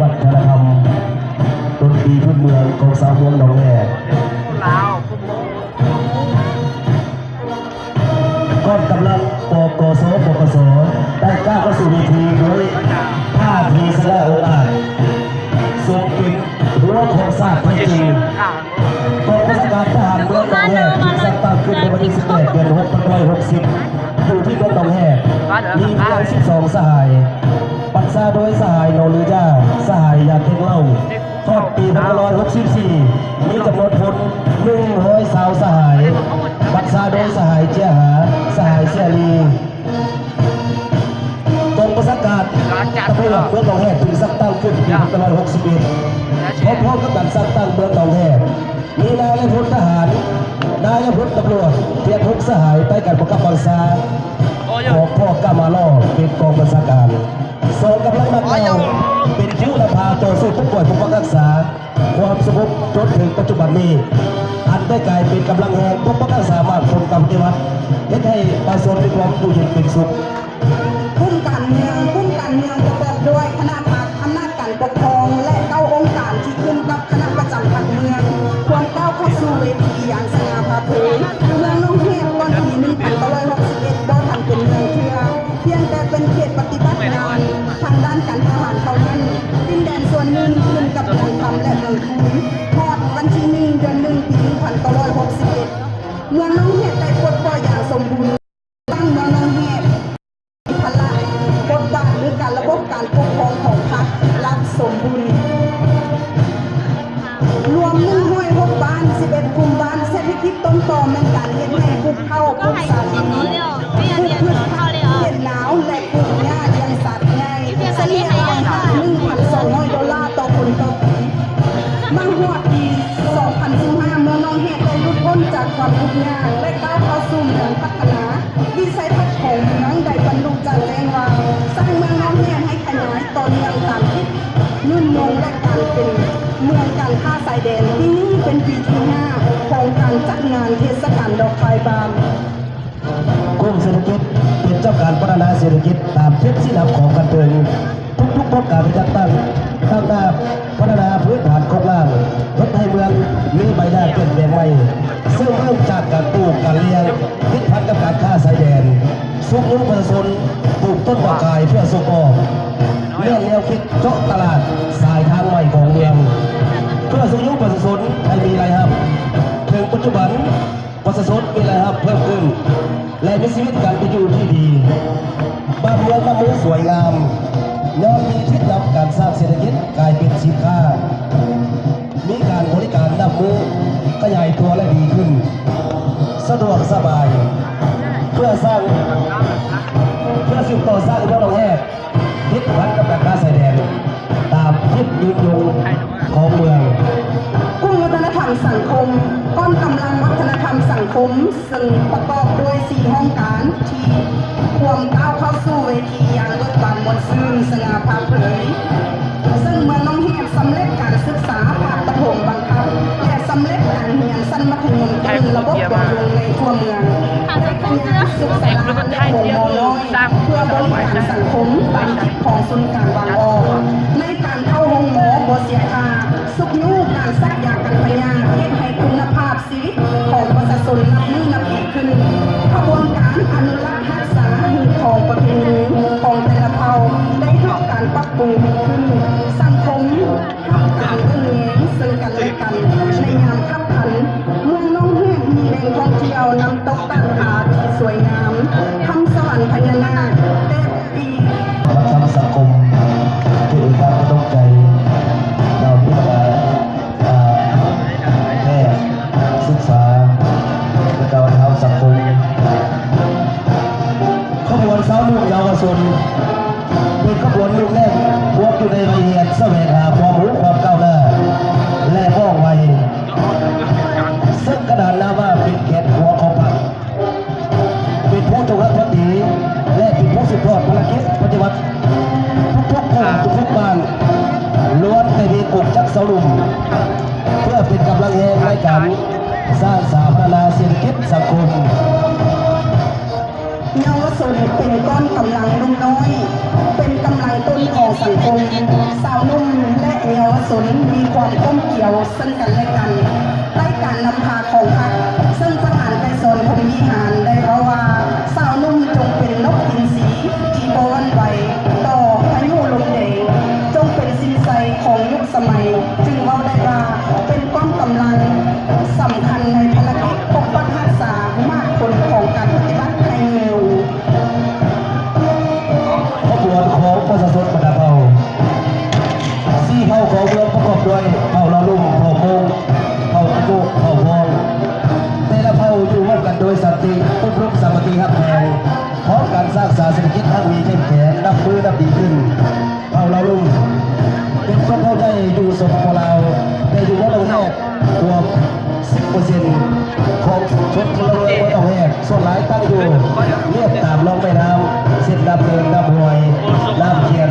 วัฒนธรรมดนตรีพื้นเมืองของสาวเมืองหนองแหกก้อนกำลังปกสได้ก้าวเข้าสู่เวทีด้วยท่าทีสละองอาจทรงเป็นรั้วของศาสตร์จริงกองบัญชาการทหารเมืองหนองแหกที่สร้างตั้งขึ้นในวันที่18 เดือน 6 อยู่ที่เมืองหนองแหกมีเพียง12 สหายปักษาโดยสหายนอลือจ้าสหายยาเทงเล่าทอดปี2564มีจำนวนพล120 สหายปักษาโดยสหายเจียหาสหายเสียรีกองประชาการตำรวจเมืองหนองแหกถึงสร้างตั้งขึ้นปี2561พร้อมกับการสร้างตั้งเมืองหนองแหกมีนายพลทหารนายพลตำรวจเพียร6 สหายใต้การปกครองบังซาของพ่อกามาล่อเป็นกองบัญชาการส่งกำลังนักเล่าเป็นคิ้วนภาต่อสู้ผู้ป่วยผู้รักษาความสงบจนถึงปัจจุบันนี้อันได้กลายเป็นกำลังแห่งผู้รักษามากคงกำจัดวัดให้ประชาชนมีความอยู่เย็นเป็นสุขคุ้มกันเมืองประกอบด้วยคณะอำนาจการปกครองและ9 องค์การที่ขึ้นกับคณะประจำภาคเมืองควรก้าวเข้าสู่เวทีอย่างสง่าผ่าเผยเมืองหนองแหกก่อนปี1961บ่ทันเป็นเมืองเทือเพียงแต่เป็นเขตปฏิบัติงานทางด้านการทหารเท่านั้นดินแดนส่วนหนึ่งขึ้นกับเมืองคำและเมืองคูนทอดวันที่1 เดือน 1 ปี1961เมืองหนองแหกได้ปลดปล่อยอย่างสมบูรณ์ตั้งเมืองหนองแหกพละบทบาทหรือการระบบการปกครองของพรรครัฐสมบูรณ์รวม106 บ้าน 11 กลุ่มบ้านเศรษฐกิจต้นตอแม่นการเฮ็ดแห่ปลูกข้าวปลูกสาลีปลูกพืชผักเฮ็ดหนาวและปลูกหญ้าเลี้ยงสัตว์ไงเฉลี่ยรายได้$1,200ต่อคนต่อปีมาฮอดปี2015เมืองหนองแหกได้หลุดพ้นจากความทุกข์ยากและก้าวเข้าสู่เมืองพัฒนาวิสัยทัศน์ของเมืองได้บรรลุจากแรงวางสร้างเมืองหนองแหกให้ขยายต่อเนื่องตามทิศนุ่นนงและการเป็นเมืองการค้าสายแดนปีนี้เป็นปีที่5ของการจัดงานเทศกาลดอกไฟบานกรมเศรษฐกิจเป็นเจ้าการพัฒนาเศรษฐกิจตามเทศนิยมของการเมืองทุกโครงการที่จัดตั้งหน้าพัฒนาพื้นฐานโครงสร้างรถไทยเมืองมีใบหน้าเปลี่ยนแปลงใหม่ซึ่งเริ่มจากการปลูกการเลี้ยงพิพัฒน์กับการค้าสายแดนสุขนุประชาชนปลูกต้นมะกายเพื่อส่งออกเรื่องแนวคิดเจาะตลาดสายทางใหม่ของเมืองเพื่อส่งยุประชาชนให้มีรายรับถึงปัจจุบันประชาชนมีรายรับเพิ่มขึ้นและมีชีวิตการเป็นอยู่ที่ดีบ้านเมืองมั่นคงสวยงามย้อนมีทิศนำการสร้างเศรษฐกิจกลายเป็นสินค้ามีการบริการนำมือขยายตัวและดีขึ้นสะดวกสบายเพื่อสืบต่อสร้างเมืองหนองแหกทิศพันกับการค้าสายแดนตามทิศยืนยงของเมืองกลุ่มวัฒนธรรมสังคมก้อนกำลังวัฒนธรรมสังคมซึ่งประกอบด้วย4 ห้องการที่ควมก้าวเข้าสู่เวทีอย่างเบิกบานมวลซื่นสง่าผ่าเผยซึ่งเมืองหนองแหกสำเร็จการศึกษาภาคประถมบังคับและสำเร็จการเรียนชั้นมัธยมต้นระบบรวมลงในทั่วเมืองศึกษาและบ่มน้อยเพื่อบริหารสังคมตามทิศของศูนย์กลางบางอ้อในการเข้าห้องหมอบ่เสียค่าสุขยุการซักยากันพยาเฮ็ดให้คุณภาพชีวิตของประชาชนนับมือนับปีขึ้นขบวนการอนุรักษ์รักษาหือของประเพณีของแต่ละเผ่าได้รับการปรับปรุงดีขึ้นสังคมรับการเอื้อแย้งซึ่งกันและกันในยามขับขันเมืองหนองแหกมีแหล่งท่องเที่ยวน้ำตกตั้งผาที่สวยงามคำสวรรค์พญานาคแต่ปีทำสังคมที่มีความต้องใจเราพิจารณาแพทย์ศึกษาและการทำสังคมขบวนสาวนุ่งเยาวชนเป็นขบวนลูกแรกพวกอยู่ในวัยเรียนแสวงหาความรู้ความก้าวหน้าและว่องไวซึ่งกระดานนาว่าเป็นแขนหัวของพรรคเป็นผู้จงรักภักดีและเป็นผู้สืบทอดภารกิจปฏิบัติทุกคนทุกบ้านล้วนแต่มีกลุ่มจักสาวนุ่มเพื่อเป็นกำลังแรงในการสร้างสาธารณเศรษฐกิจสังคมเยาวชนเป็นก้อนกำลังนุ่มน้อยเป็นกำลังต้นของสังคมสาวนุ่ม นมีความก้มเกี่ยวซึ่งกันและกันใต้การนำพาของพรรคซึ่งสถานไกรสนพรหมวิหารได้เพราะว่าสาวนุ่มจงเป็นนกอินทรีที่บวันไหวต่อพายุลมแดงจงเป็นสินไซของยุคสมัย จึงเว่าได้ว่าเป็นก้อนกำลังสำคัญในภารกิจปกปักรักษามากผลของการปฏิบัติในเร็ว ขบวนของประชาชนประดับเผ่าสี่เผ่าของเมืองประกอบด้วยเผ่าลาลุ่มเผ่าโมงเผ่าตะโกเผ่าพองแต่ละเผ่าอยู่ร่วมกันโดยสันติอุดมสามัคคีฮักแพงพร้อมกันสร้างสรรค์เศรษฐกิจทั้งมีเข้มแข็งนับมือนับดีขึ้นเผ่าลาลุ่มเป็นคนเผ่าใจอยู่สปปลาวแต่อยู่ว่าเราแรกรวม 10% ของชนพลเมืองว่าต้องแหกส่วนหลายตั้งอยู่เรียบตามลองแม่น้ำเส้นน้ำเดินน้ำห้วยน้ำเขียน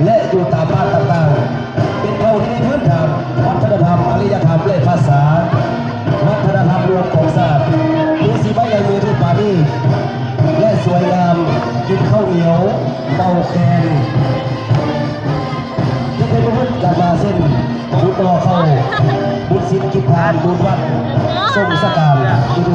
และอยู่ตามบ้านต่างๆ เป็นเผ่าที่มีพื้นฐานวัฒนธรรมอารยธรรมและภาษา วัฒนธรรมรวมของชาติมีสีใบลายมือที่ปานีและสวยงามกินข้าวเหนียวเป่าแคนที่เป็นประพฤติกันมาเส้นบุญต่อเข้าบุญศิลกิจทานบุญวัดส้มสกามดู